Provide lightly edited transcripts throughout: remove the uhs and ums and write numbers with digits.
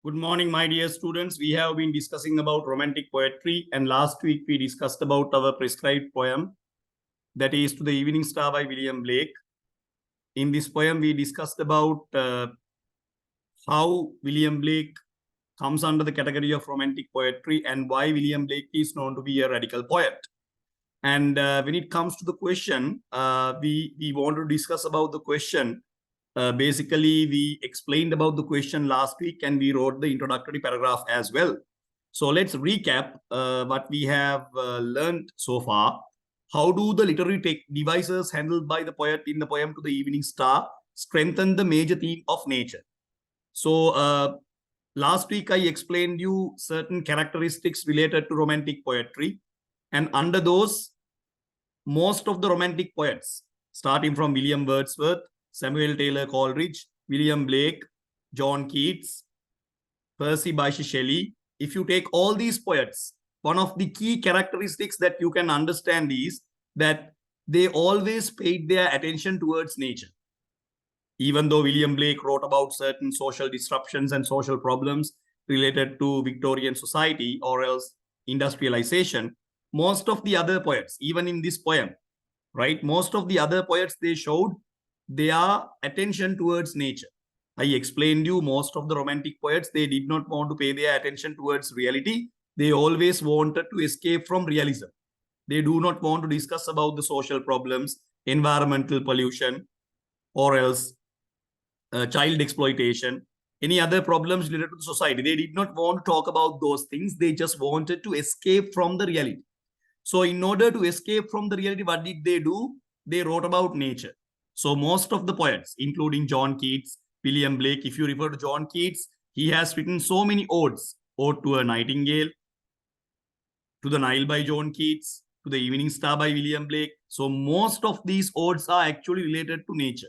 Good morning, my dear students. We have been discussing about romantic poetry, and last week we discussed about our prescribed poem, that is To the Evening Star by William Blake. In this poem, we discussed about how William Blake comes under the category of romantic poetry and why William Blake is known to be a radical poet. And when it comes to the question, we want to discuss about the question. Basically, we explained about the question last week and we wrote the introductory paragraph as well. So let's recap what we have learned so far. How do the literary devices handled by the poet in the poem To the Evening Star strengthen the major theme of nature? So last week I explained you certain characteristics related to romantic poetry. And under those, most of the romantic poets, starting from William Wordsworth, Samuel Taylor Coleridge, William Blake, John Keats, Percy Bysshe Shelley. If you take all these poets, one of the key characteristics that you can understand is that they always paid their attention towards nature. Even though William Blake wrote about certain social disruptions and social problems related to Victorian society or else industrialization, most of the other poets, even in this poem, right, most of the other poets, they showed their attention towards nature. I explained you most of the romantic poets, they did not want to pay their attention towards reality. They always wanted to escape from realism. They do not want to discuss about the social problems, environmental pollution, or else child exploitation, any other problems related to the society. They did not want to talk about those things. They just wanted to escape from the reality. So in order to escape from the reality, what did they do? They wrote about nature. So most of the poets, including John Keats, William Blake, if you refer to John Keats, he has written so many odes. Ode to a Nightingale, To the Nile by John Keats, To the Evening Star by William Blake. So most of these odes are actually related to nature.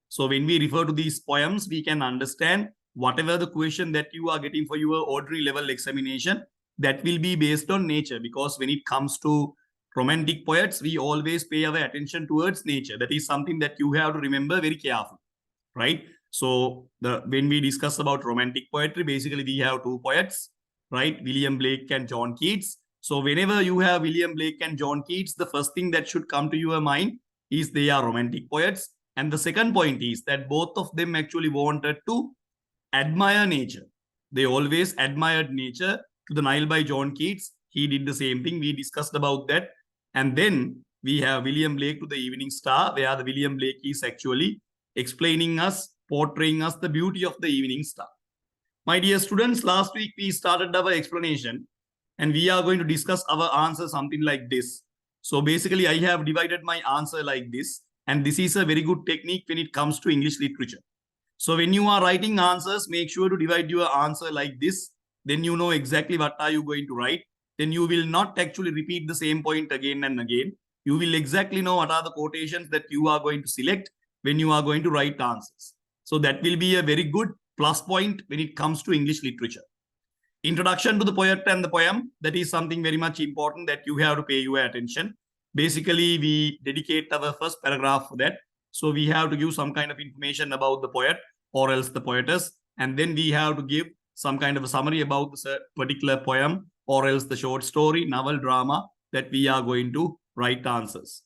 So when we refer to these poems, we can understand whatever the question that you are getting for your ordinary level examination, that will be based on nature. Because when it comes to romantic poets, we always pay our attention towards nature. That is something that you have to remember very carefully, right? So when we discuss about romantic poetry, basically we have two poets, right? William Blake and John Keats. So whenever you have William Blake and John Keats, the first thing that should come to your mind is they are romantic poets. And the second point is that both of them actually wanted to admire nature. They always admired nature. To the Nile by John Keats, he did the same thing. We discussed about that. And then we have William Blake To the Evening Star, where the William Blake is actually explaining us, portraying us the beauty of the evening star. My dear students, last week we started our explanation and we are going to discuss our answer something like this. So basically I have divided my answer like this, and this is a very good technique when it comes to English literature. So when you are writing answers, make sure to divide your answer like this. Then you know exactly what are you going to write. Then you will not actually repeat the same point again and again. You will exactly know what are the quotations that you are going to select when you are going to write answers. So that will be a very good plus point when it comes to English literature. Introduction to the poet and the poem, that is something very much important that you have to pay your attention. Basically, we dedicate our first paragraph for that. So we have to give some kind of information about the poet or else the poetess. And then we have to give some kind of a summary about the particular poem or else the short story, novel, drama that we are going to write answers.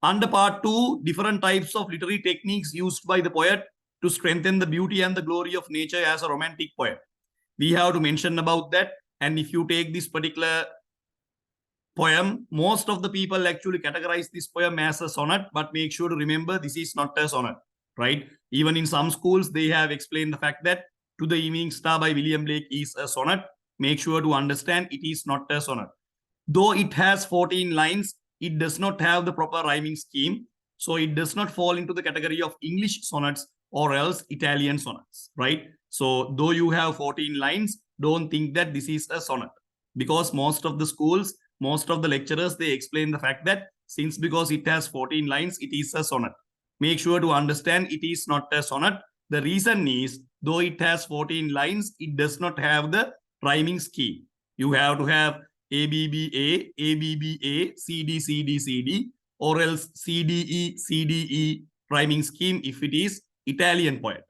Under part 2, different types of literary techniques used by the poet to strengthen the beauty and the glory of nature as a romantic poet. We have to mention about that. And if you take this particular poem, most of the people actually categorize this poem as a sonnet, but make sure to remember this is not a sonnet, right? Even in some schools, they have explained the fact that To the Evening Star by William Blake is a sonnet. Make sure to understand it is not a sonnet. Though it has 14 lines, it does not have the proper rhyming scheme. So it does not fall into the category of English sonnets or else Italian sonnets, right? So though you have 14 lines, don't think that this is a sonnet, because most of the schools, most of the lecturers, they explain the fact that since because it has 14 lines, it is a sonnet. Make sure to understand it is not a sonnet. The reason is, though it has 14 lines, it does not have the rhyming scheme. You have to have ABBA, ABBA, CD, CD, CD, or else CDE, CDE rhyming scheme if it is Italian poet.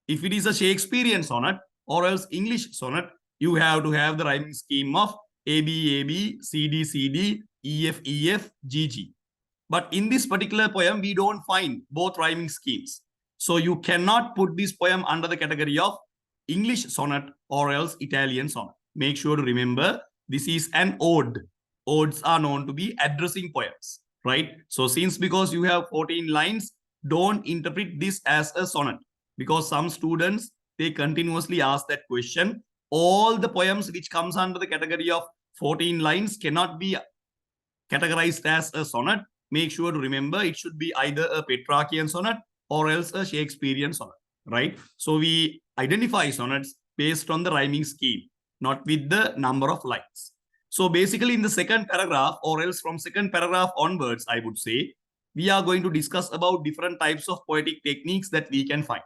If it is a Shakespearean sonnet, or else English sonnet, you have to have the rhyming scheme of AB, AB, CD, CD, EF, EF, GG. But in this particular poem, we don't find both rhyming schemes. So you cannot put this poem under the category of English sonnet or else Italian sonnet. Make sure to remember this is an ode. Odes are known to be addressing poems, right? So since because you have 14 lines, don't interpret this as a sonnet, because some students, they continuously ask that question. All the poems which comes under the category of 14 lines cannot be categorized as a sonnet. Make sure to remember it should be either a Petrarchian sonnet or else a Shakespearean sonnet, right? So we identify sonnets based on the rhyming scheme, not with the number of lines. So basically in the second paragraph, or else from second paragraph onwards, I would say, we are going to discuss about different types of poetic techniques that we can find.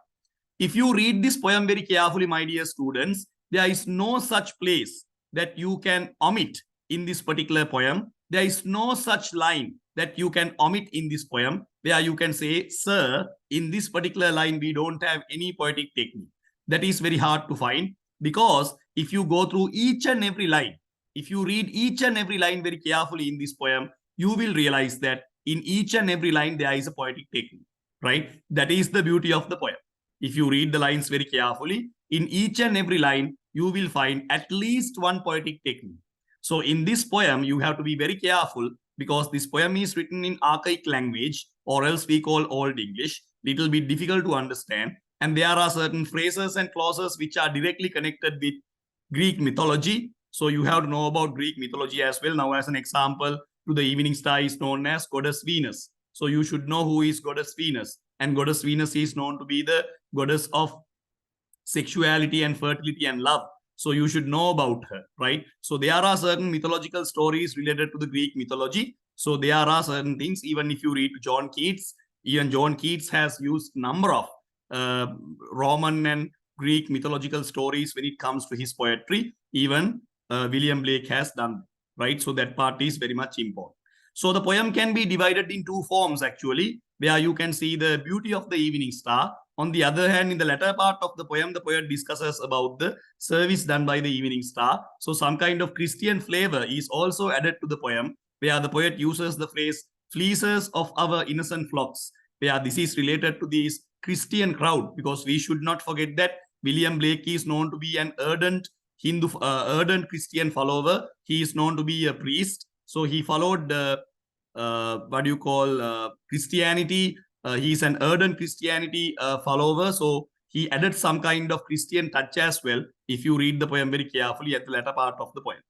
If you read this poem very carefully, my dear students, there is no such place that you can omit in this particular poem. There is no such line that you can omit in this poem where you can say, sir, in this particular line, we don't have any poetic technique. That is very hard to find, because if you go through each and every line, if you read each and every line very carefully in this poem, you will realize that in each and every line, there is a poetic technique, right? That is the beauty of the poem. If you read the lines very carefully, in each and every line, you will find at least one poetic technique. So in this poem, you have to be very careful, because this poem is written in archaic language, or else we call Old English, little bit difficult to understand. And there are certain phrases and clauses which are directly connected with Greek mythology. So you have to know about Greek mythology as well. Now, as an example, to the evening star is known as Goddess Venus. So you should know who is Goddess Venus. And Goddess Venus is known to be the goddess of sexuality and fertility and love. So you should know about her, right? So there are certain mythological stories related to the Greek mythology. So there are certain things, even if you read John Keats, even John Keats has used number of Roman and Greek mythological stories when it comes to his poetry. Even William Blake has done, right? So that part is very much important. So the poem can be divided in two forms, actually, where you can see the beauty of the evening star. On the other hand, in the latter part of the poem, the poet discusses about the service done by the evening star. So some kind of Christian flavor is also added to the poem, where the poet uses the phrase fleeces of our innocent flocks, where this is related to this Christian crowd, because we should not forget that William Blake is known to be an ardent ardent Christian follower. He is known to be a priest. So he followed Christianity. He is an ardent Christianity follower. So he added some kind of Christian touch as well, if you read the poem very carefully at the latter part of the poem.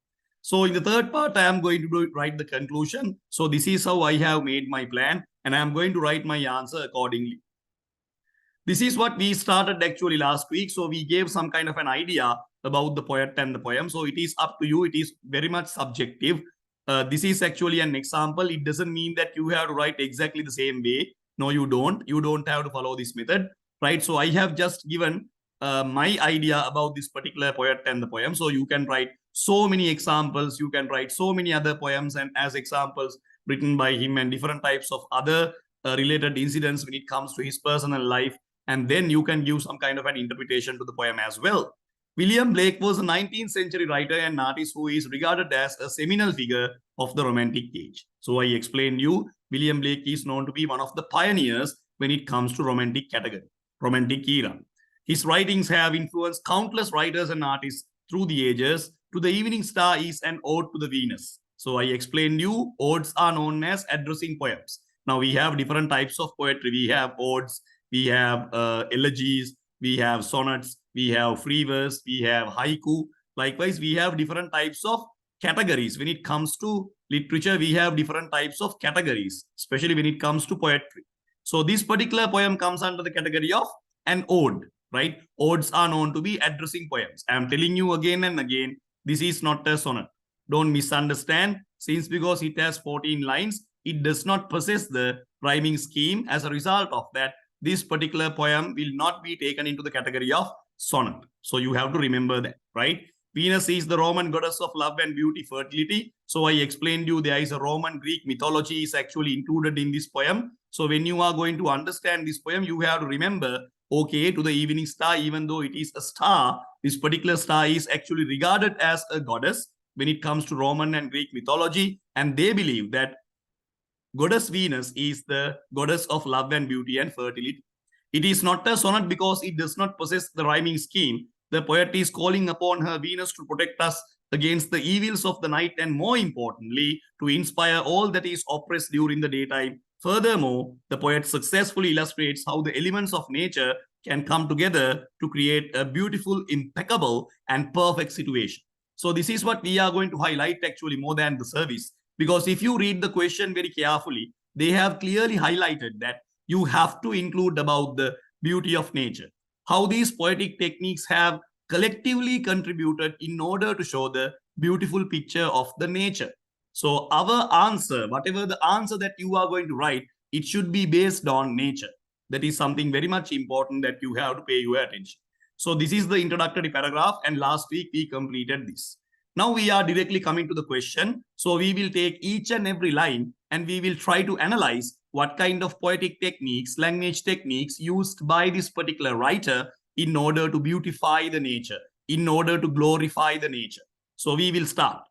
So in the third part, I am going to write the conclusion. So this is how I have made my plan, and I am going to write my answer accordingly. This is what we started actually last week. So we gave some kind of an idea about the poet and the poem. So it is up to you. It is very much subjective. This is actually an example. It doesn't mean that you have to write exactly the same way. No, you don't. You don't have to follow this method, right? So I have just given my idea about this particular poet and the poem. So you can write so many examples. You can write so many other poems and as examples written by him, and different types of other related incidents when it comes to his personal life. And then you can give some kind of an interpretation to the poem as well. William Blake was a 19th century writer and artist who is regarded as a seminal figure of the Romantic age. So I explained you, William Blake is known to be one of the pioneers when it comes to Romantic category, Romantic era. His writings have influenced countless writers and artists through the ages. To the Evening Star is an ode to the Venus. So I explained you, odes are known as addressing poems. Now we have different types of poetry. We have odes, we have elegies, we have sonnets, we have free verse, we have haiku. Likewise, we have different types of categories. When it comes to literature, we have different types of categories, especially when it comes to poetry. So this particular poem comes under the category of an ode, right? Odes are known to be addressing poems. I am telling you again and again, this is not a sonnet. Don't misunderstand. Since because it has 14 lines, it does not possess the rhyming scheme. As a result of that, this particular poem will not be taken into the category of sonnet. So you have to remember that, right? Venus is the Roman goddess of love and beauty, fertility. So I explained you there is a Roman Greek mythology is actually included in this poem. So when you are going to understand this poem, you have to remember okay to the evening star, even though it is a star. This particular star is actually regarded as a goddess when it comes to Roman and Greek mythology, and they believe that goddess Venus is the goddess of love and beauty and fertility. It is not a sonnet because it does not possess the rhyming scheme. The poet is calling upon her Venus to protect us against the evils of the night, and more importantly, to inspire all that is oppressed during the daytime. Furthermore, the poet successfully illustrates how the elements of nature can come together to create a beautiful, impeccable, and perfect situation. So this is what we are going to highlight actually more than the service. Because if you read the question very carefully, they have clearly highlighted that you have to include about the beauty of nature, how these poetic techniques have collectively contributed in order to show the beautiful picture of the nature. So our answer, whatever the answer that you are going to write, it should be based on nature. That is something very much important that you have to pay your attention. So this is the introductory paragraph, and last week we completed this. Now we are directly coming to the question. So we will take each and every line and we will try to analyze what kind of poetic techniques, language techniques used by this particular writer in order to beautify the nature, in order to glorify the nature. So we will start.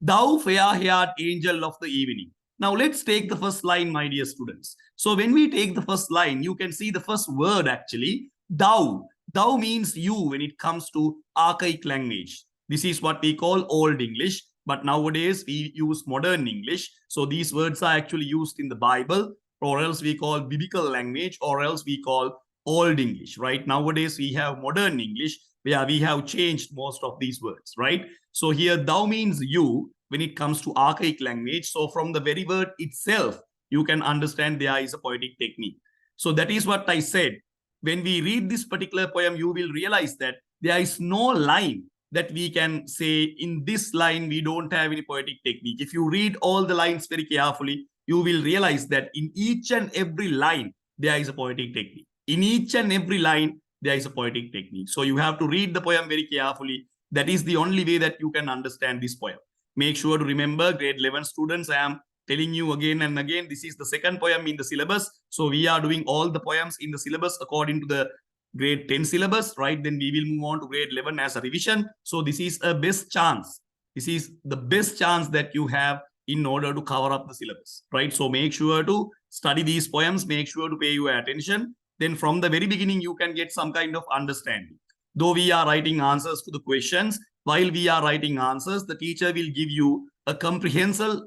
Thou fair-haired angel of the evening. Now let's take the first line, my dear students. So when we take the first line, you can see the first word actually, thou. Thou means you when it comes to archaic language. This is what we call Old English, but nowadays we use modern English. So these words are actually used in the Bible, or else we call biblical language, or else we call Old English, right? Nowadays we have modern English where we have changed most of these words, right? So here thou means you when it comes to archaic language. So from the very word itself, you can understand there is a poetic technique. So that is what I said. When we read this particular poem, you will realize that there is no line that we can say in this line we don't have any poetic technique. If you read all the lines very carefully, you will realize that in each and every line there is a poetic technique. In each and every line there is a poetic technique. So you have to read the poem very carefully. That is the only way that you can understand this poem. Make sure to remember, grade 11 students, I am telling you again and again, this is the second poem in the syllabus. So we are doing all the poems in the syllabus according to the grade 10 syllabus, right? Then we will move on to grade 11 as a revision. So this is a best chance. This is the best chance that you have in order to cover up the syllabus, right? So make sure to study these poems, make sure to pay your attention. Then from the very beginning, you can get some kind of understanding. Though we are writing answers to the questions, while we are writing answers, the teacher will give you a comprehensive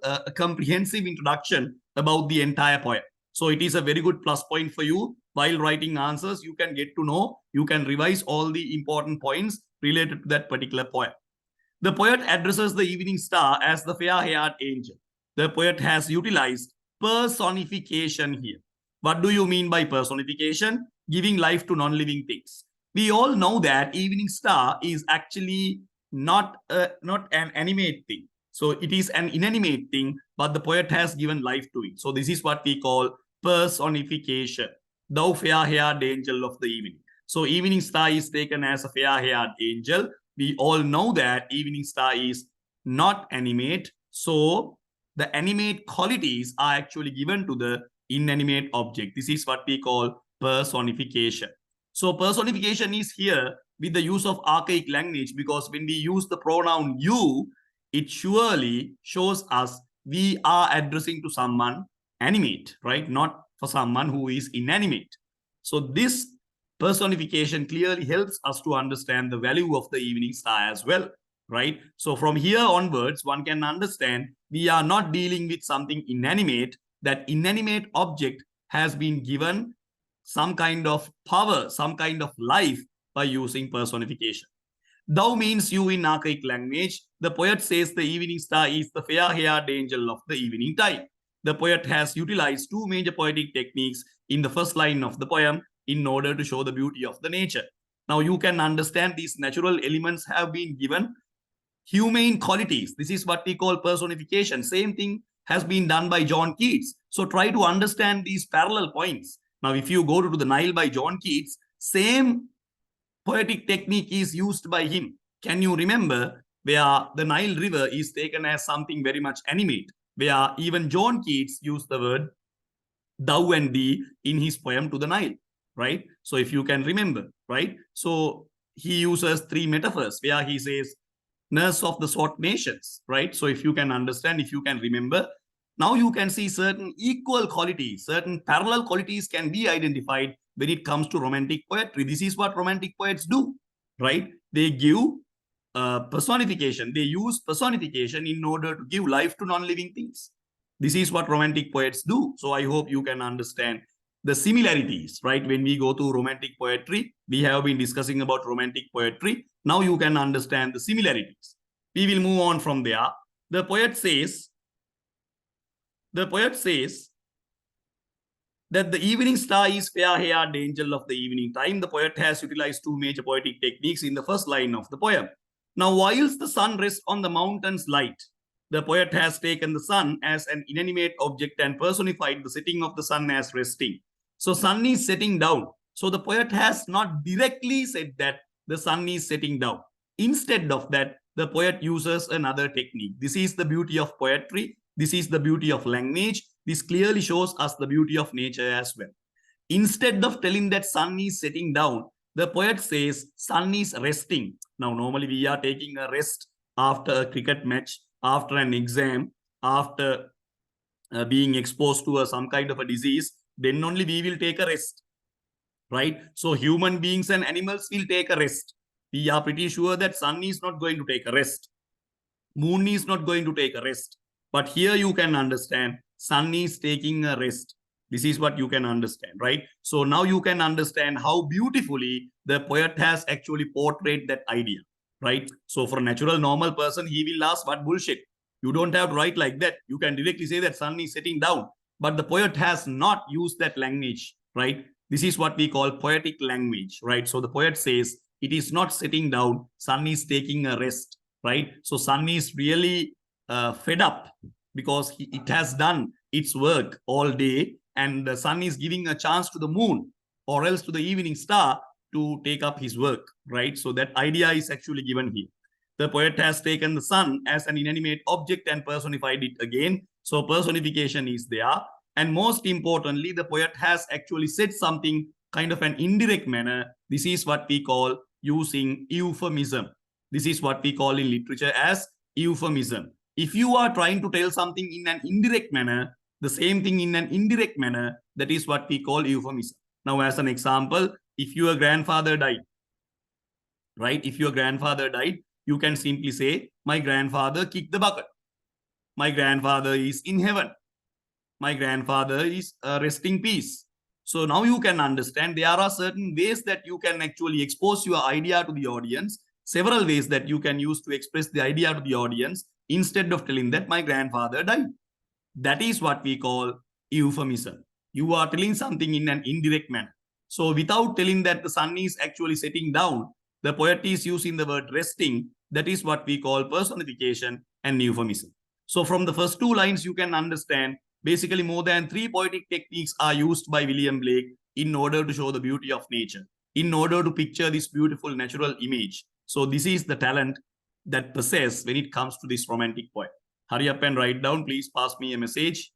introduction about the entire poem. So it is a very good plus point for you. While writing answers, you can get to know, you can revise all the important points related to that particular poem. The poet addresses the evening star as the fair-haired angel. The poet has utilized personification here. What do you mean by personification? Giving life to non-living things. We all know that evening star is actually not an animate thing. So it is an inanimate thing, but the poet has given life to it. So this is what we call personification. Thou fair-haired angel of the evening. So evening star is taken as a fair-haired angel. We all know that evening star is not animate. So the animate qualities are actually given to the inanimate object. This is what we call personification. So personification is here with the use of archaic language, because when we use the pronoun you, it surely shows us we are addressing to someone animate, right? Not for someone who is inanimate. So this personification clearly helps us to understand the value of the evening star as well, right? So from here onwards, one can understand we are not dealing with something inanimate. That inanimate object has been given some kind of power, some kind of life by using personification. Thou means you in archaic language. The poet says the evening star is the fair-haired angel of the evening time. The poet has utilized two major poetic techniques in the first line of the poem in order to show the beauty of the nature. Now you can understand these natural elements have been given humane qualities. This is what we call personification. Same thing has been done by John Keats. So try to understand these parallel points. Now, if you go to the Nile by John Keats, same poetic technique is used by him. Can you remember where the Nile River is taken as something very much animate, where even John Keats used the word thou and thee in his poem to the Nile. right? So if you can remember, right? So he uses three metaphors where he says, nurse of the SWAT nations, right? So if you can understand, if you can remember, now you can see certain equal qualities, certain parallel qualities can be identified when it comes to romantic poetry. This is what romantic poets do, right? They give personification. They use personification in order to give life to non-living things. This is what romantic poets do. So I hope you can understand the similarities, right? When we go to romantic poetry, we have been discussing about romantic poetry. Now you can understand the similarities. We will move on from there. The poet says that the evening star is fair-haired angel of the evening time. The poet has utilized two major poetic techniques in the first line of the poem. Now, whilst the sun rests on the mountain's light, the poet has taken the sun as an inanimate object and personified the setting of the sun as resting. So, sun is setting down. So, the poet has not directly said that the sun is setting down. Instead of that, the poet uses another technique. This is the beauty of poetry. This is the beauty of language. This clearly shows us the beauty of nature as well. Instead of telling that sun is setting down, the poet says sun is resting. Now, normally we are taking a rest after a cricket match, after an exam, after being exposed to some kind of a disease, then only we will take a rest, right? So human beings and animals will take a rest. We are pretty sure that sun is not going to take a rest. Moon is not going to take a rest. But here you can understand sun is taking a rest. This is what you can understand, right? So now you can understand how beautifully the poet has actually portrayed that idea, right? So for a natural, normal person, he will ask, what bullshit? You don't have to write like that. You can directly say that sun is setting down. But the poet has not used that language, right? This is what we call poetic language, right? So the poet says, it is not sitting down, sun is taking a rest, right? So sun is really fed up because it has done its work all day, and the sun is giving a chance to the moon or else to the evening star to take up his work, right? So that idea is actually given here. The poet has taken the sun as an inanimate object and personified it again. So personification is there. And most importantly, the poet has actually said something kind of an indirect manner. This is what we call using euphemism. This is what we call in literature as euphemism. If you are trying to tell something in an indirect manner, the same thing in an indirect manner, that is what we call euphemism. Now, as an example, if your grandfather died, right? If your grandfather died, you can simply say, my grandfather kicked the bucket. My grandfather is in heaven. My grandfather is resting peace. So now you can understand there are certain ways that you can actually expose your idea to the audience, several ways that you can use to express the idea to the audience instead of telling that my grandfather died. That is what we call euphemism. You are telling something in an indirect manner. So without telling that the sun is actually setting down, the poet is using the word resting. That is what we call personification and euphemism. So from the first two lines, you can understand basically more than three poetic techniques are used by William Blake in order to show the beauty of nature, in order to picture this beautiful natural image. So this is the talent that possess when it comes to this romantic poem. Hurry up and write down. Please pass me a message.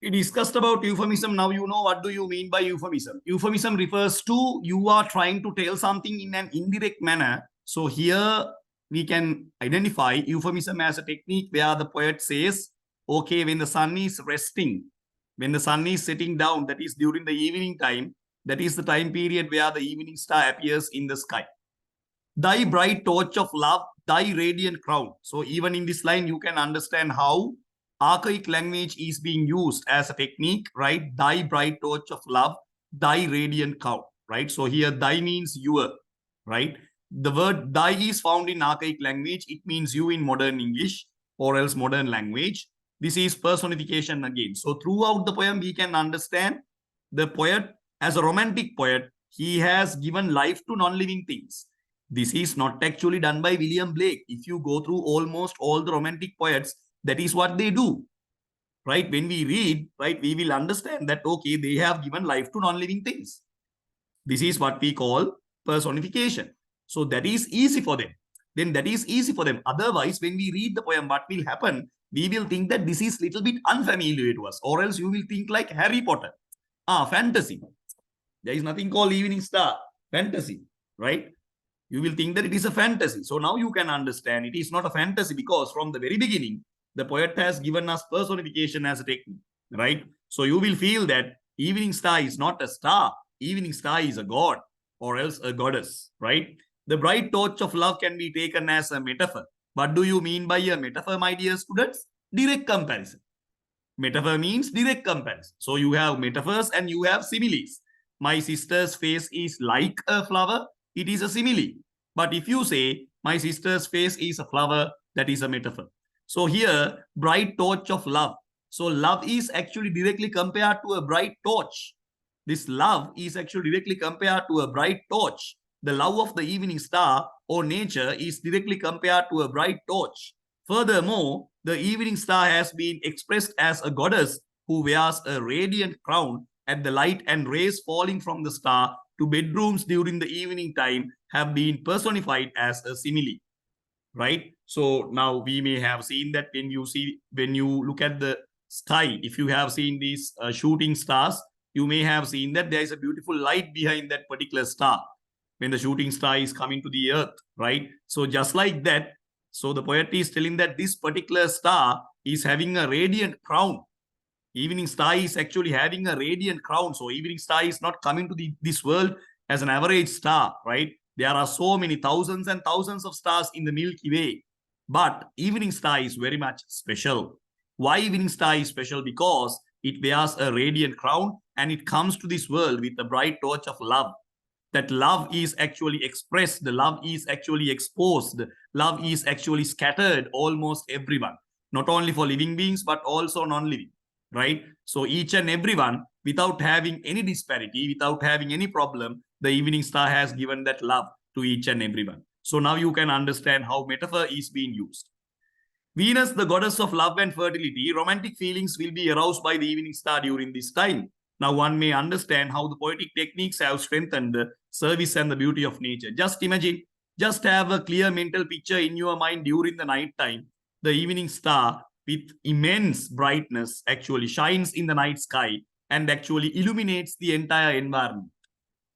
We discussed about euphemism. Now you know what do you mean by euphemism. Euphemism refers to you are trying to tell something in an indirect manner. So here we can identify euphemism as a technique where the poet says, okay, when the sun is resting, when the sun is setting down, that is during the evening time, that is the time period where the evening star appears in the sky. Thy bright torch of love, thy radiant crown. So even in this line, you can understand how archaic language is being used as a technique, right? Thy bright torch of love, thy radiant crown, right? So here, thy means your, right? The word thy is found in archaic language. It means you in modern English or else modern language. This is personification again. So throughout the poem, we can understand the poet as a romantic poet. He has given life to non-living things. This is not actually done by William Blake. If you go through almost all the romantic poets, that is what they do, right? When we read, right, we will understand that, okay, they have given life to non-living things. This is what we call personification. So that is easy for them. Then that is easy for them. Otherwise, when we read the poem, what will happen? We will think that this is little bit unfamiliar to us, or else you will think like Harry Potter. Fantasy. There is nothing called Evening Star. Fantasy, right? You will think that it is a fantasy. So now you can understand it is not a fantasy because from the very beginning, the poet has given us personification as a technique, right? So you will feel that evening star is not a star. Evening star is a god or else a goddess, right? The bright torch of love can be taken as a metaphor. What do you mean by a metaphor, my dear students? Direct comparison. Metaphor means direct comparison. So you have metaphors and you have similes. My sister's face is like a flower. It is a simile. But if you say, my sister's face is a flower, that is a metaphor. So here, bright torch of love. So love is actually directly compared to a bright torch. This love is actually directly compared to a bright torch. The love of the evening star or nature is directly compared to a bright torch. Furthermore, the evening star has been expressed as a goddess who wears a radiant crown, and the light and rays falling from the star to bedrooms during the evening time have been personified as a simile, right? So now we may have seen that when you look at the sky, if you have seen these shooting stars, you may have seen that there is a beautiful light behind that particular star when the shooting star is coming to the earth, right? So just like that, so the poet is telling that this particular star is having a radiant crown. Evening star is actually having a radiant crown. So evening star is not coming to this world as an average star, right? There are so many thousands and thousands of stars in the Milky Way. But evening star is very much special. Why evening star is special? Because it wears a radiant crown and it comes to this world with a bright torch of love. That love is actually expressed, the love is actually exposed, love is actually scattered almost everyone, not only for living beings, but also non-living, right? So each and everyone, without having any disparity, without having any problem, the evening star has given that love to each and everyone. So now you can understand how metaphor is being used. Venus, the goddess of love and fertility, romantic feelings will be aroused by the evening star during this time. Now one may understand how the poetic techniques have strengthened the service and the beauty of nature. Just imagine, just have a clear mental picture in your mind during the night time. The evening star with immense brightness actually shines in the night sky and actually illuminates the entire environment.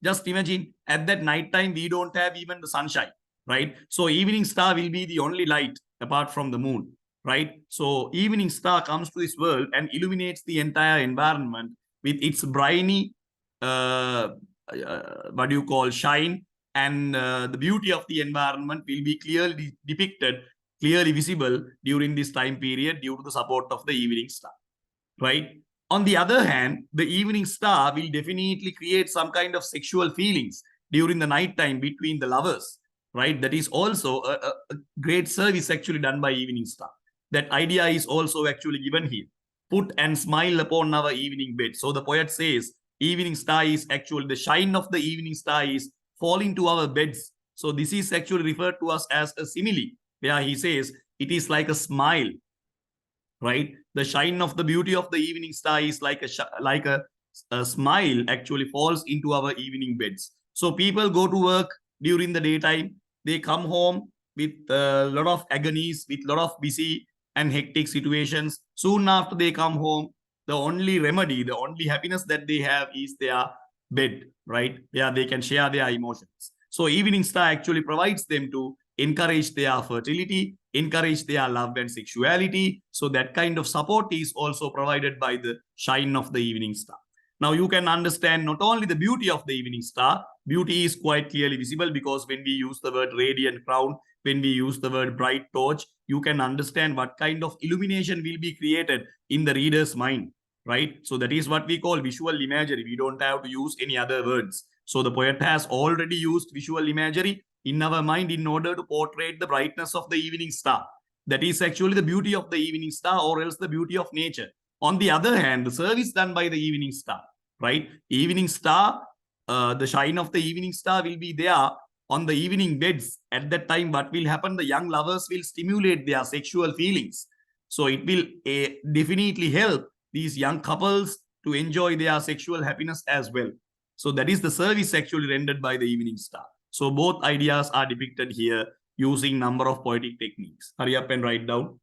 Just imagine at that night time, we don't have even the sunshine, right? So evening star will be the only light apart from the moon, right? So evening star comes to this world and illuminates the entire environment with its briny, what do you call, shine, and the beauty of the environment will be clearly depicted, clearly visible during this time period due to the support of the evening star, right? On the other hand, the evening star will definitely create some kind of sexual feelings during the night time between the lovers, right? That is also a great service actually done by evening star. That idea is also actually given here. Put and smile upon our evening bed. So the poet says, evening star is actually, the shine of the evening star is falling to our beds. So this is actually referred to us as a simile, where he says it is like a smile, right? The shine of the beauty of the evening star is like a smile actually falls into our evening beds. So people go to work during the daytime. They come home with a lot of agonies, with a lot of busy and hectic situations. Soon after they come home, the only remedy, the only happiness that they have is their bed, right? Where they can share their emotions. So evening star actually provides them to encourage their fertility, encourage their love and sexuality. So that kind of support is also provided by the shine of the evening star. Now you can understand not only the beauty of the evening star, beauty is quite clearly visible because when we use the word radiant crown, when we use the word bright torch, you can understand what kind of illumination will be created in the reader's mind, right? So that is what we call visual imagery. We don't have to use any other words. So the poet has already used visual imagery in our mind in order to portray the brightness of the evening star. That is actually the beauty of the evening star, or else the beauty of nature. On the other hand, the service done by the evening star, right? Evening star, the shine of the evening star will be there on the evening beds. At that time, what will happen? The young lovers will stimulate their sexual feelings. So it will definitely help these young couples to enjoy their sexual happiness as well. So that is the service actually rendered by the evening star. So both ideas are depicted here using number of poetic techniques. Hurry up and write down.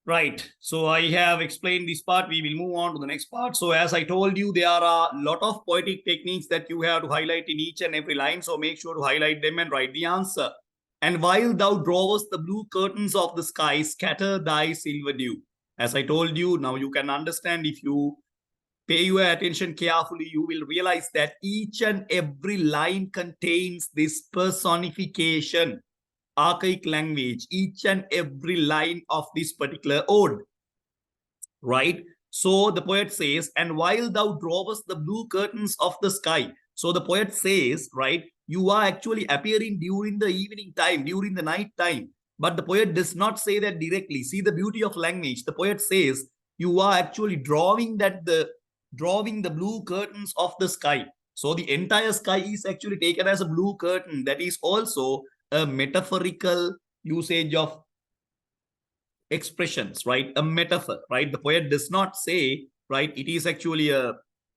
Right. So I have explained this part. We will move on to the next part. So as I told you, there are a lot of poetic techniques that you have to highlight in each and every line. So make sure to highlight them and write the answer. And while thou drawest the blue curtains of the sky, scatter thy silver dew. As I told you, now you can understand. If you pay your attention carefully, you will realize that each and every line contains this personification, archaic language, each and every line of this particular ode, right? So the poet says, and while thou drawest the blue curtains of the sky. So the poet says, right, you are actually appearing during the evening time, during the night time. But the poet does not say that directly. See the beauty of language. The poet says, you are actually drawing the blue curtains of the sky. So the entire sky is actually taken as a blue curtain. That is also a metaphorical usage of expressions, right? A metaphor, right? The poet does not say, right, it is actually a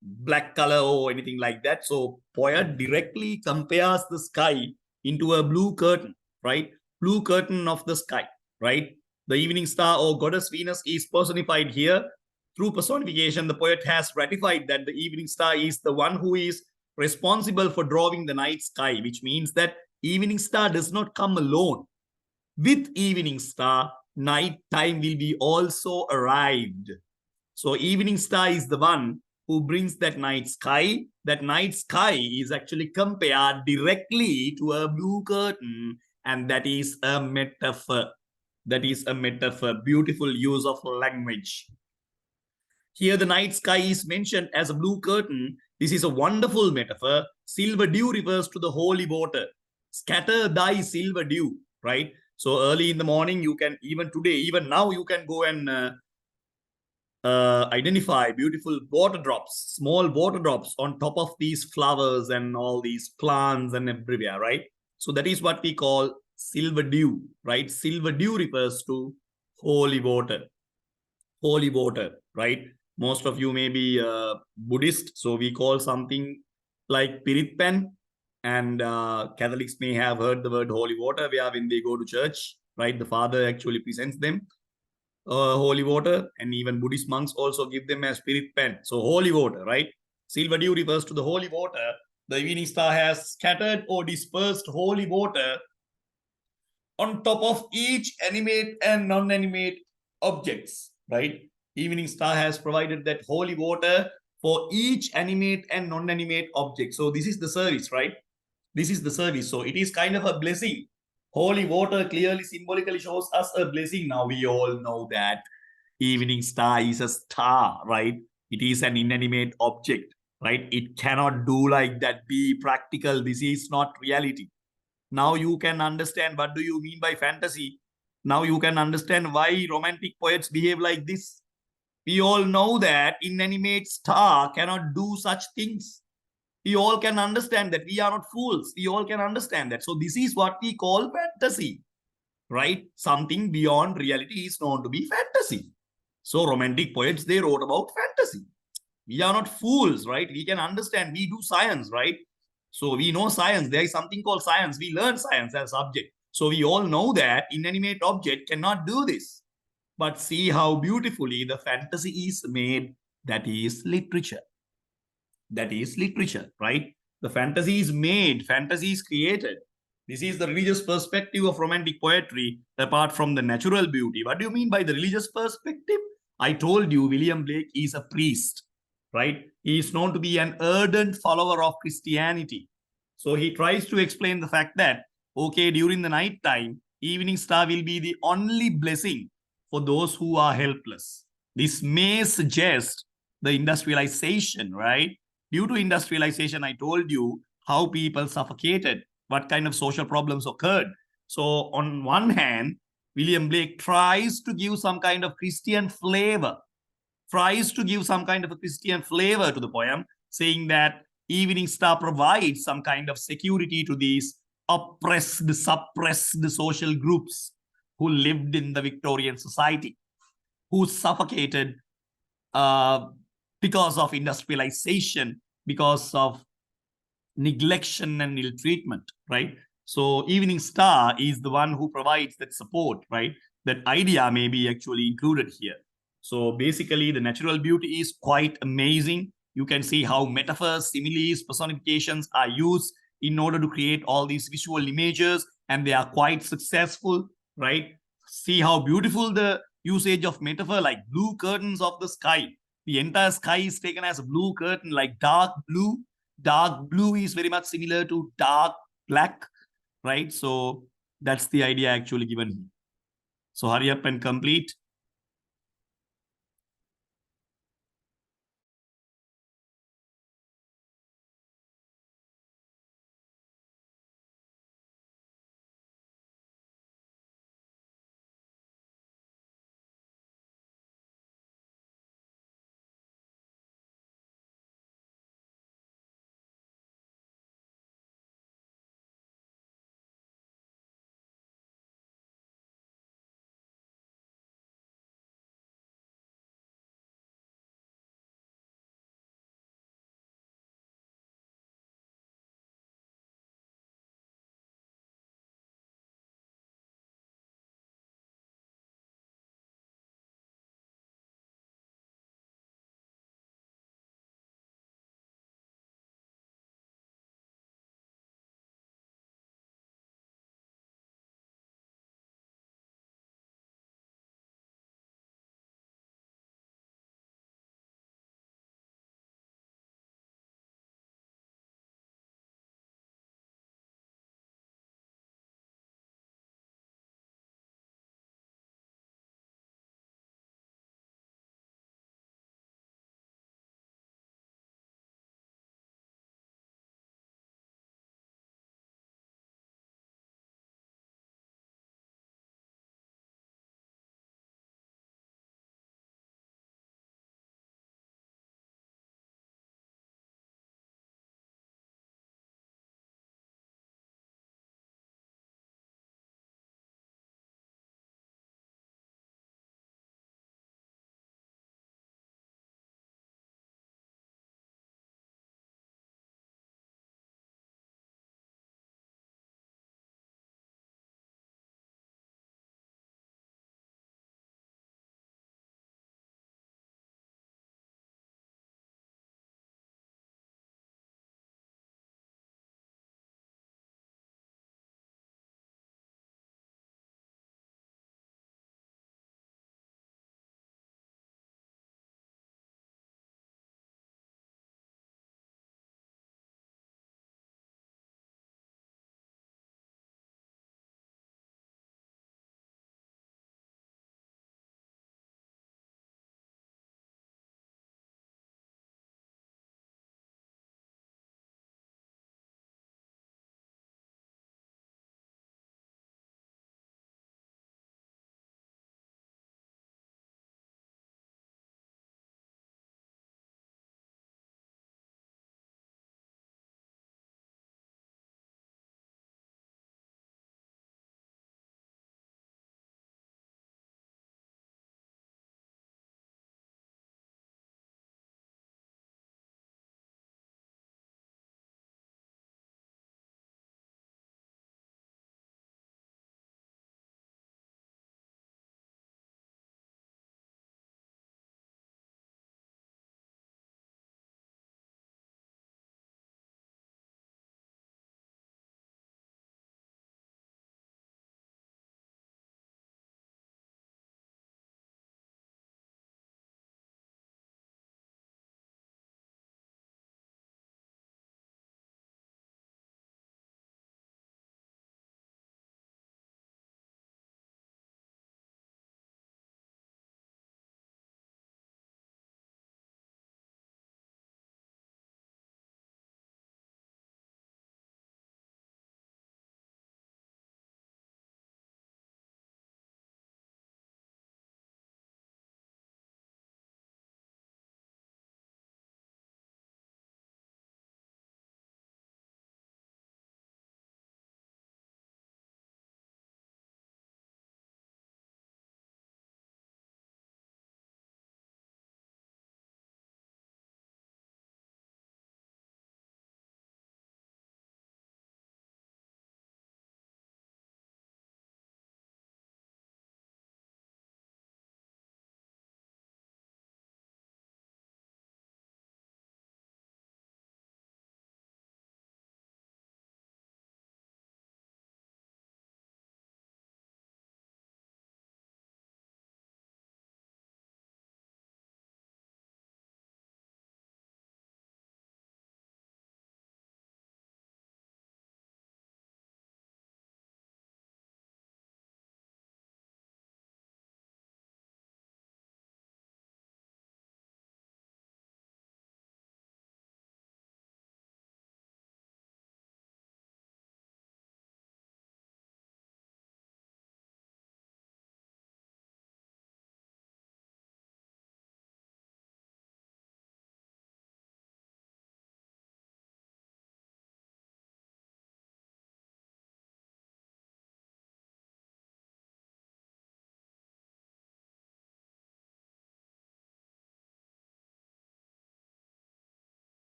black color or anything like that. So poet directly compares the sky into a blue curtain, right? Blue curtain of the sky, right? The evening star or goddess Venus is personified here. Through personification, the poet has ratified that the evening star is the one who is responsible for drawing the night sky, which means that evening star does not come alone. With evening star, night time will be also arrived. So evening star is the one who brings that night sky. That night sky is actually compared directly to a blue curtain, and that is a metaphor. That is a metaphor. Beautiful use of language. Here the night sky is mentioned as a blue curtain. This is a wonderful metaphor. Silver dew refers to the holy water. Scatter thy silver dew, right? So early in the morning, you can, even today, even now, you can go and identify beautiful water drops, small water drops on top of these flowers and all these plants and everywhere, right? So that is what we call silver dew, right? Silver dew refers to holy water. Holy water, right? Most of you may be Buddhist, so we call something like Piritpen, and Catholics may have heard the word holy water, where when they go to church, right, the father actually presents them holy water, and even Buddhist monks also give them as Piritpen. So holy water, right? Silver dew refers to the holy water. The evening star has scattered or dispersed holy water on top of each animate and non-animate objects, right? Evening star has provided that holy water for each animate and non-animate object. So this is the service, right? This is the service. So it is kind of a blessing. Holy water clearly symbolically shows us a blessing. Now we all know that evening star is a star, right? It is an inanimate object, right? It cannot do like that, be practical. This is not reality. Now you can understand what do you mean by fantasy. Now you can understand why romantic poets behave like this. We all know that inanimate star cannot do such things. We all can understand that. We are not fools. We all can understand that. So this is what we call fantasy, right? Something beyond reality is known to be fantasy. So romantic poets, they wrote about fantasy. We are not fools, right? We can understand. We do science, right? So we know science. There is something called science. We learn science as subject. So we all know that inanimate object cannot do this. But see how beautifully the fantasy is made. That is literature. That is literature, right? The fantasy is made. Fantasy is created. This is the religious perspective of romantic poetry, apart from the natural beauty. What do you mean by the religious perspective? I told you William Blake is a priest, right? He is known to be an ardent follower of Christianity. So he tries to explain the fact that, okay, during the night time, evening star will be the only blessing for those who are helpless. This may suggest the industrialization, right? Due to industrialization, I told you how people suffocated, what kind of social problems occurred. So on one hand, William Blake tries to give some kind of Christian flavor, tries to give some kind of a Christian flavor to the poem, saying that evening star provides some kind of security to these oppressed, suppressed social groups who lived in the Victorian society, who suffocated because of industrialization, because of neglection and ill treatment, right? So evening star is the one who provides that support, right? that idea may be actually included here. So basically, the natural beauty is quite amazing. You can see how metaphors, similes, personifications are used in order to create all these visual images, and they are quite successful, right? See how beautiful the usage of metaphor, like blue curtains of the sky. The entire sky is taken as a blue curtain, like dark blue. Dark blue is very much similar to dark black, right? So that's the idea actually given here. So hurry up and complete.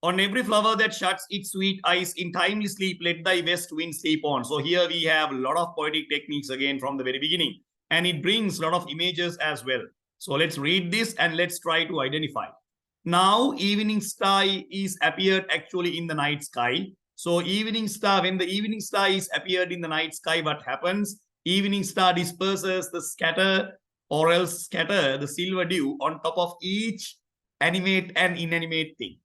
On every flower that shuts its sweet eyes in timely sleep, let thy west wind sleep on. So here we have a lot of poetic techniques again from the very beginning, and it brings a lot of images as well. So let's read this and let's try to identify. Now, evening star is appeared actually in the night sky. So evening star, when the evening star is appeared in the night sky, what happens? Evening star disperses the scatter or else scatter the silver dew on top of each animate and inanimate thing.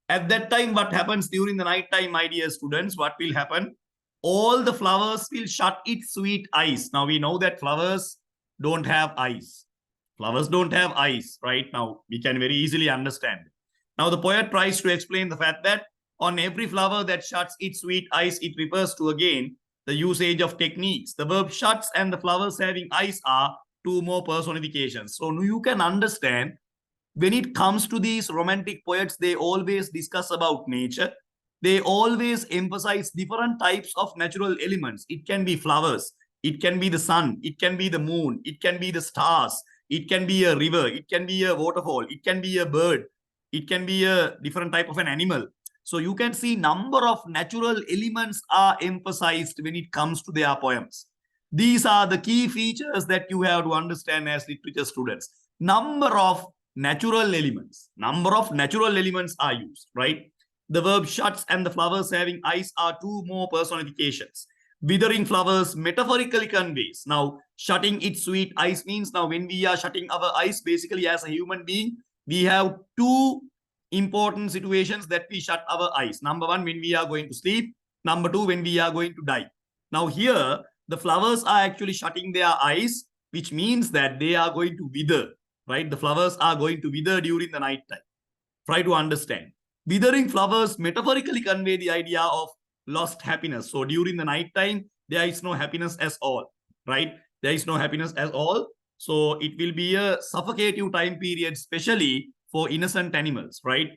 At that time, what happens during the night time, my dear students, what will happen? All the flowers will shut its sweet eyes. Now we know that flowers don't have eyes. Flowers don't have eyes, right? Now we can very easily understand. Now the poet tries to explain the fact that on every flower that shuts its sweet eyes, it refers to again the usage of techniques. The verb shuts and the flowers having eyes are two more personifications. So you can understand when it comes to these romantic poets, they always discuss about nature. They always emphasize different types of natural elements. It can be flowers, it can be the sun, it can be the moon, it can be the stars, it can be a river, it can be a waterfall, it can be a bird, it can be a different type of an animal. So you can see number of natural elements are emphasized when it comes to their poems. These are the key features that you have to understand as literature students. Number of natural elements are used, right? The verb shuts and the flowers having eyes are two more personifications. Withering flowers metaphorically conveys. Now, shutting its sweet eyes means now when we are shutting our eyes, basically as a human being, we have two important situations that we shut our eyes. Number one, when we are going to sleep. Number two, when we are going to die. Now here, the flowers are actually shutting their eyes, which means that they are going to wither. Right? The flowers are going to wither during the night time. Try to understand. Withering flowers metaphorically convey the idea of lost happiness. So during the night time, there is no happiness at all, right? There is no happiness at all. So it will be a suffocating time period, especially for innocent animals, right?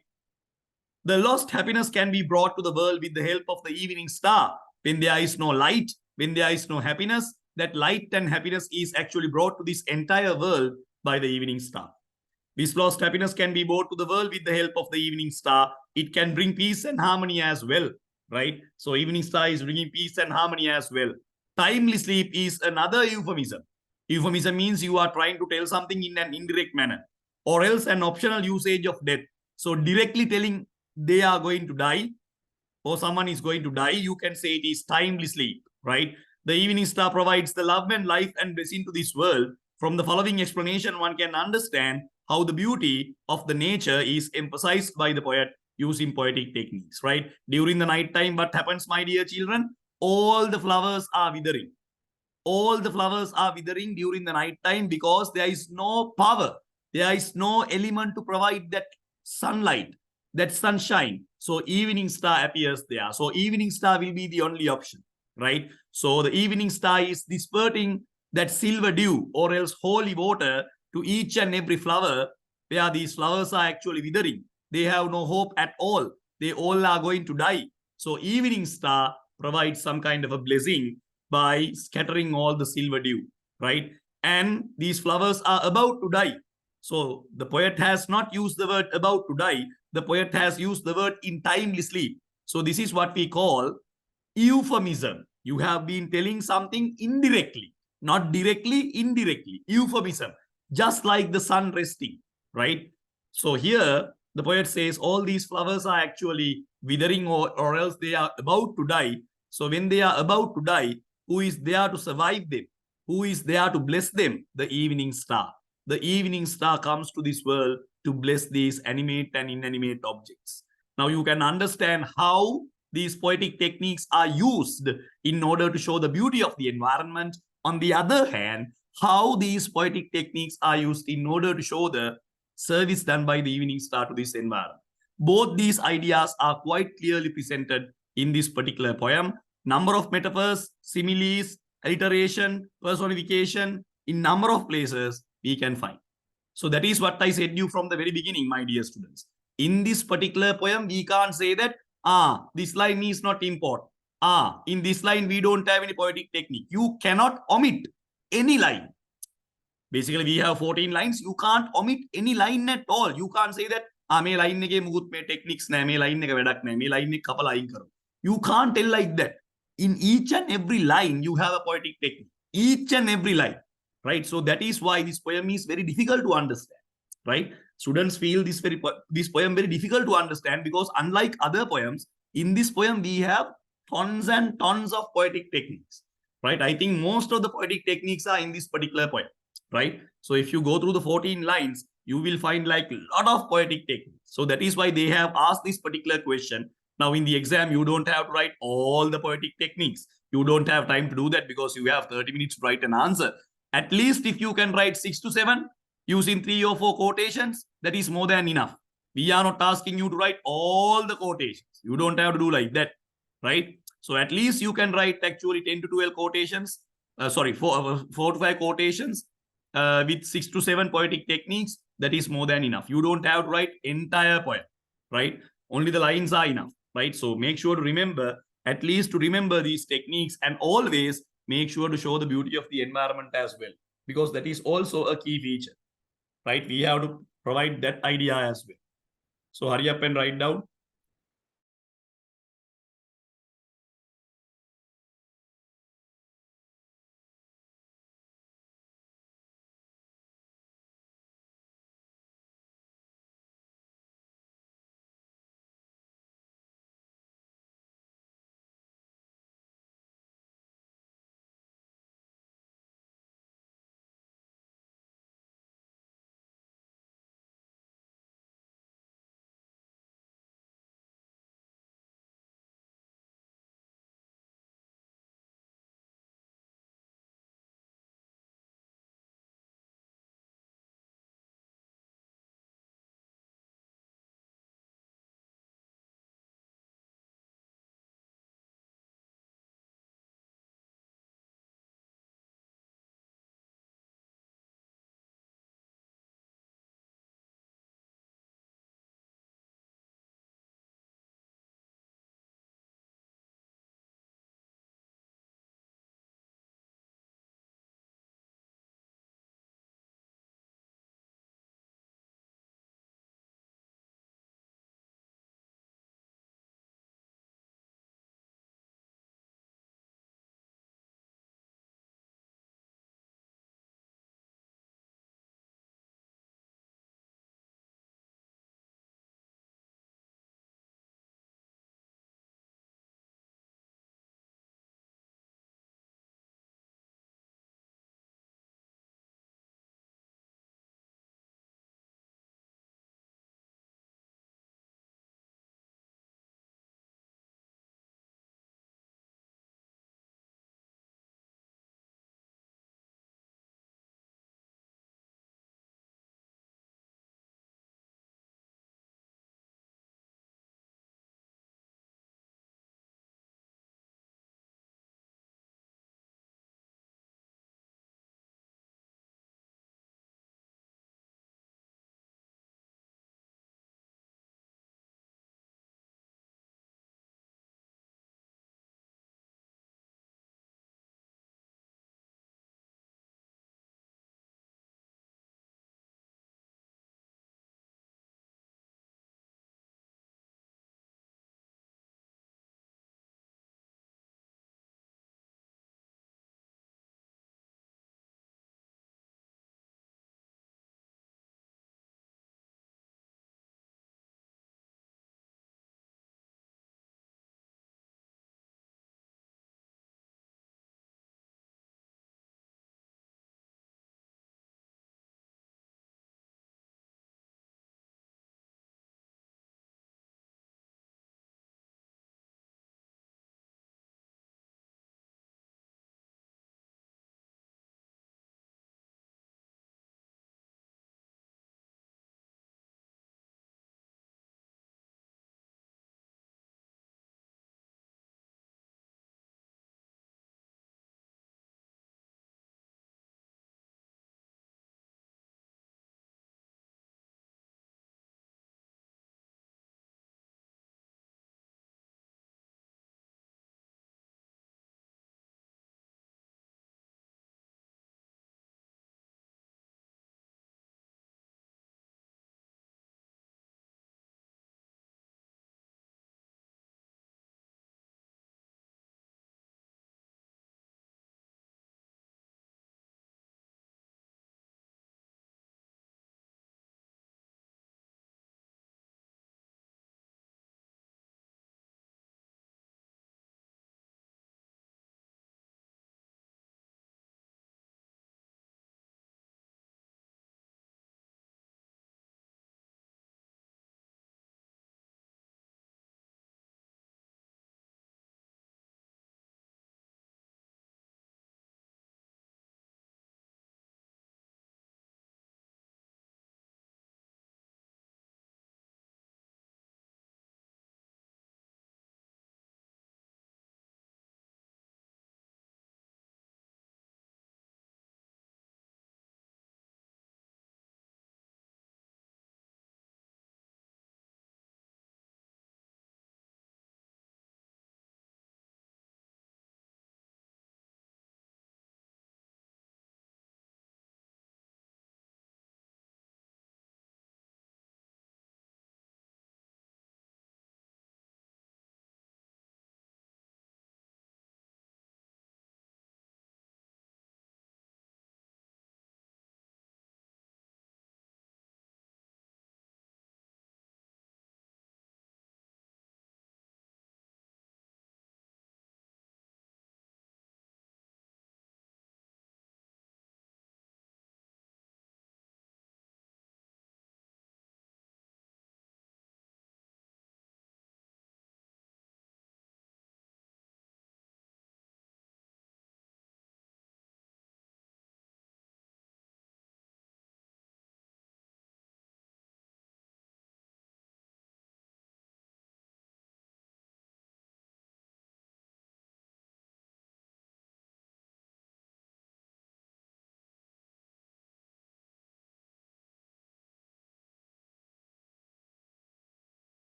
The lost happiness can be brought to the world with the help of the evening star. When there is no light, when there is no happiness, that light and happiness is actually brought to this entire world by the evening star. This lost happiness can be brought to the world with the help of the evening star. It can bring peace and harmony as well, right? So evening star is bringing peace and harmony as well. Timely sleep is another euphemism. Euphemism means you are trying to tell something in an indirect manner, or else an optional usage of death. So directly telling they are going to die or someone is going to die, you can say it is timely sleep, right? The evening star provides the love and life and blessing to this world. From the following explanation, one can understand how the beauty of the nature is emphasized by the poet using poetic techniques, right? During the night time, what happens, my dear children? All the flowers are withering. All the flowers are withering during the night time because there is no power. There is no element to provide that sunlight, that sunshine. So evening star appears there. So evening star will be the only option, right? So the evening star is dispersing that silver dew or else holy water to each and every flower where these flowers are actually withering. They have no hope at all. They all are going to die. So evening star provides some kind of a blessing by scattering all the silver dew, right? And these flowers are about to die. So the poet has not used the word about to die. The poet has used the word in timely sleep. So this is what we call euphemism. You have been telling something indirectly, not directly, indirectly. Euphemism, just like the sun resting, right? So here the poet says all these flowers are actually withering or else they are about to die. So when they are about to die, who is there to survive them? Who is there to bless them? The evening star. The evening star comes to this world to bless these animate and inanimate objects. Now you can understand how these poetic techniques are used in order to show the beauty of the environment. On the other hand, how these poetic techniques are used in order to show the service done by the evening star to this environment. Both these ideas are quite clearly presented in this particular poem. Number of metaphors, similes, alliteration, personification, in number of places we can find. So that is what I said you from the very beginning, my dear students. In this particular poem, we can't say that, this line is not important. In this line, we don't have any poetic technique. You cannot omit any line. Basically, we have 14 lines. You can't omit any line at all. You can't say that, මේ line එකේ මුකුත් මේ techniques නැහැ, මේ line එක වැඩක් නැහැ, මේ line එක කපලා අයින් කරමු. You can't tell like that. In each and every line you have a poetic technique, each and every line, right? So that is why this poem is very difficult to understand, right? Students feel this poem very difficult to understand because unlike other poems, in this poem we have tons and tons of poetic techniques, right? I think most of the poetic techniques are in this particular poem, right? So if you go through the 14 lines, you will find like a lot of poetic techniques. So that is why they have asked this particular question. Now in the exam, you don't have to write all the poetic techniques. You don't have time to do that because you have 30 minutes to write an answer. At least if you can write 6 to 7 using 3 or 4 quotations, that is more than enough. We are not asking you to write all the quotations. You don't have to do like that, right? So at least you can write actually 10 to 12 quotations, four to five quotations with 6 to 7 poetic techniques. That is more than enough. You don't have to write entire poem, right? Only the lines are enough, right? So make sure to remember, at least to remember these techniques, and always make sure to show the beauty of the environment as well, because that is also a key feature, right? We have to provide that idea as well. So hurry up and write down.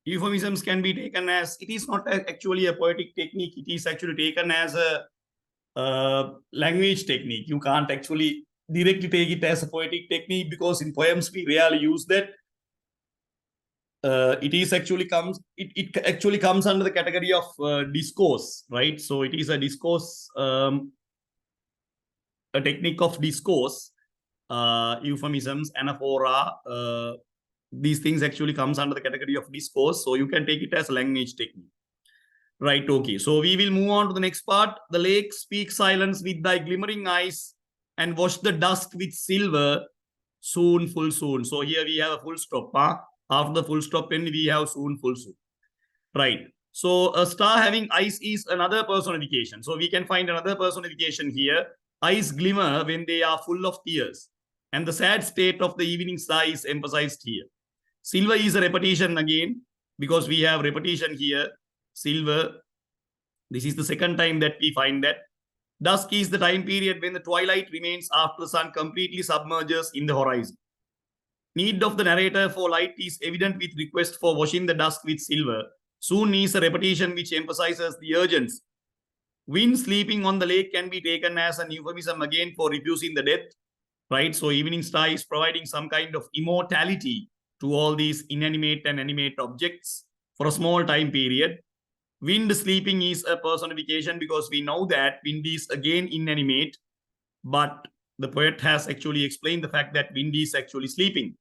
Euphemisms can be taken as, it is not actually a poetic technique, it is actually taken as a language technique. You can't actually directly take it as a poetic technique because in poems we rarely use that. It actually comes under the category of discourse, right? So it is a discourse, a technique of discourse, euphemisms, anaphora, these things actually comes under the category of discourse. So you can take it as a language technique. Right, okay. So we will move on to the next part. The lake speaks silence with thy glimmering eyes and wash the dusk with silver, soon, full soon. So here we have a full stop. Huh? After the full stop, then we have soon, full soon. Right. So a star having eyes is another personification. So we can find another personification here. Eyes glimmer when they are full of tears. And the sad state of the evening star is emphasized here. Silver is a repetition again, because we have repetition here. Silver. This is the second time that we find that. Dusk is the time period when the twilight remains after the sun completely submerges in the horizon. Need of the narrator for light is evident with request for washing the dusk with silver. Soon is a repetition which emphasizes the urgency. Wind sleeping on the lake can be taken as an euphemism again for refusing the death, right? So evening star is providing some kind of immortality to all these inanimate and animate objects for a small time period. Wind sleeping is a personification because we know that wind is again inanimate, but the poet has actually explained the fact that wind is actually sleeping.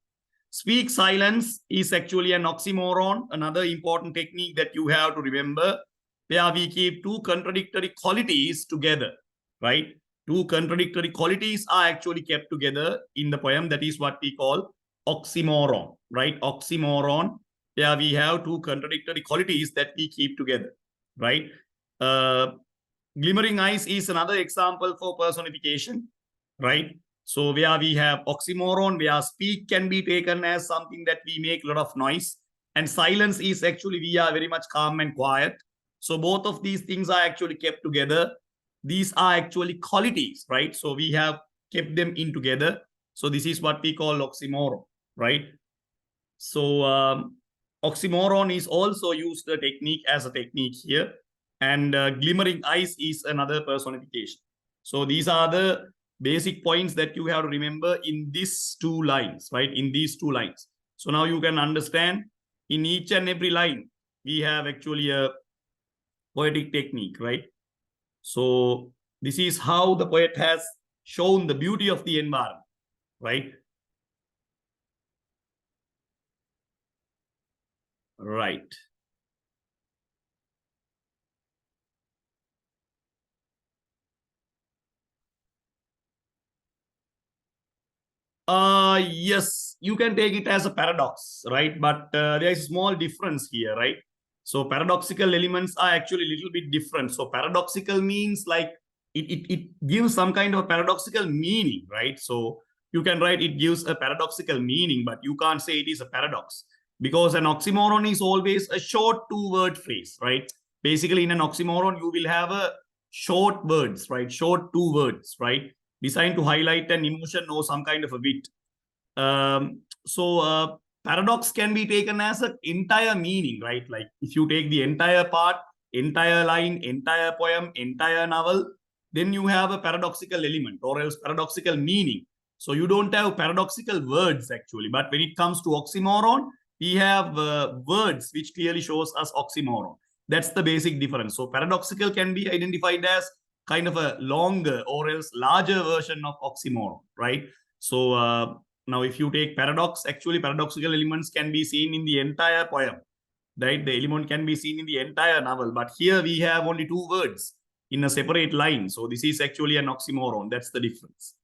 Speak silence is actually an oxymoron, another important technique that you have to remember, where we keep two contradictory qualities together, right? Two contradictory qualities are actually kept together in the poem. That is what we call oxymoron, right? Oxymoron, where we have two contradictory qualities that we keep together, right? Uh, Glimmering eyes is another example for personification, right? So where we have oxymoron, where speak can be taken as something that we make a lot of noise, and silence is actually we are very much calm and quiet. So both of these things are actually kept together. These are actually qualities, right? So we have kept them in together. So this is what we call oxymoron, right? So oxymoron is also used a technique as a technique here, and glimmering eyes is another personification. So these are the basic points that you have to remember in these two lines, right? In these two lines. So now you can understand in each and every line we have actually a poetic technique, right? So this is how the poet has shown the beauty of the environment, right? Right. Yes, you can take it as a paradox, right? But there is a small difference here, right? So paradoxical elements are actually a little bit different. So paradoxical means like it gives some kind of a paradoxical meaning, right? So you can write it gives a paradoxical meaning, but you can't say it is a paradox because an oxymoron is always a short two-word phrase, right? Basically, in an oxymoron, you will have a short words, right? Short two words, right? Designed to highlight an emotion or some kind of a wit. Paradox can be taken as an entire meaning, right? Like if you take the entire part, entire line, entire poem, entire novel, then you have a paradoxical element or else paradoxical meaning. So you don't have paradoxical words actually. But when it comes to oxymoron, we have words which clearly shows us oxymoron. That's the basic difference. So paradoxical can be identified as kind of a longer or else larger version of oxymoron, right? So now, if you take paradox, actually paradoxical elements can be seen in the entire poem, right? The element can be seen in the entire novel, but here we have only two words in a separate line. So this is actually an oxymoron. That's the difference.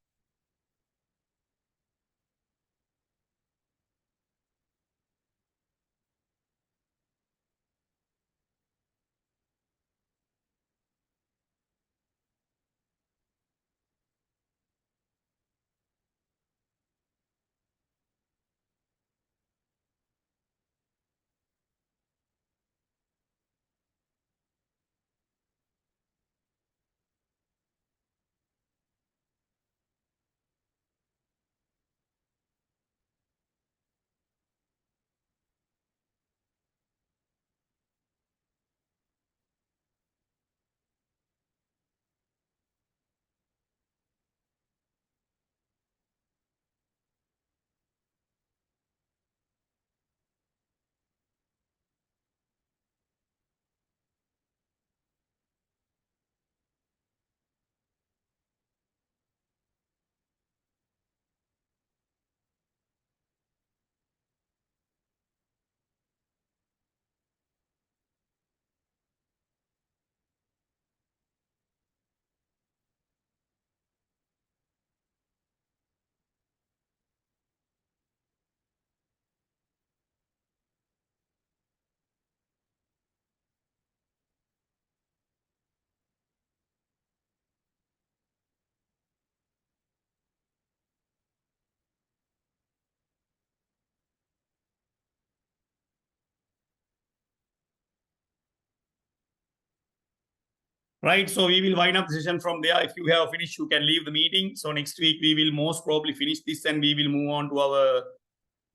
Right, so we will wind up the session from there. If you have finished, you can leave the meeting. So next week we will most probably finish this and we will move on to our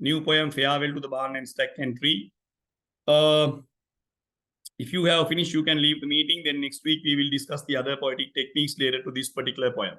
new poem, Farewell to the Barn and Stack and Tree. If you have finished, you can leave the meeting. Then next week we will discuss the other poetic techniques related to this particular poem.